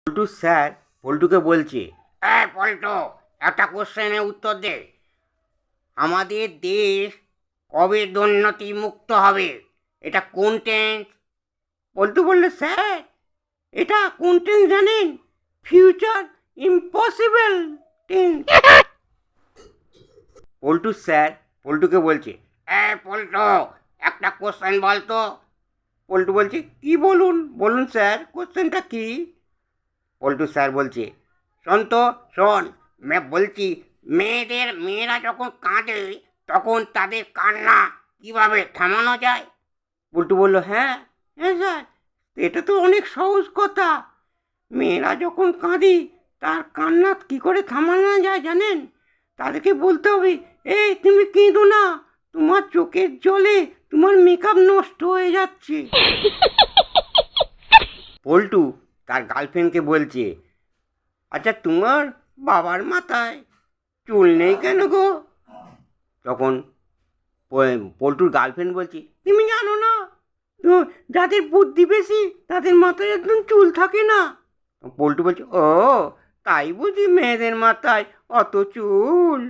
Paltu sir পল্টুকে বলছে, পল্টু, একটা কোশ্চেনের উত্তর দে। আমাদের দেশ কবে দুর্নীতি মুক্ত হবে? এটা কোন টেন্স? পল্টু বলল, স্যার এটা কোন টেন্স জানেন? Future impossible tense. Paltu sir পল্টুকে বলছে, পল্টু, একটা কোশ্চেন বলতো। পল্টু বলছে, কি বলুন বলুন স্যার, কোশ্চেনটা কি? পল্টু স্যার বলছে, শোন তো, শোন, বলছি, মেয়েরা যখন কাঁদে তখন তাদের কান্না কিভাবে থামানো যায়? পল্টু বলল, হ্যাঁ হ্যাঁ স্যার, এটা তো অনেক সহজ কথা। মেয়েরা যখন কাঁদি তার কান্না কি করে থামানো যায় জানেন? তাদেরকে বলতে হবে, এই তুমি কেঁদো না, তোমার চোখের জলে তোমার মেকআপ নষ্ট হয়ে যাচ্ছে। পল্টু তার গার্লফ্রেন্ডকে বলছে, আচ্ছা তোমার বাবার মাথায় চুল নেই কেন গো? তখন পল্টুর গার্লফ্রেন্ড বলছে, তুমি জানো না, তো যাদের বুদ্ধি বেশি তাদের মাথায় একদম চুল থাকে না। পল্টু বলছে, ও তাই বুঝি মেয়েদের মাথায় অত চুল?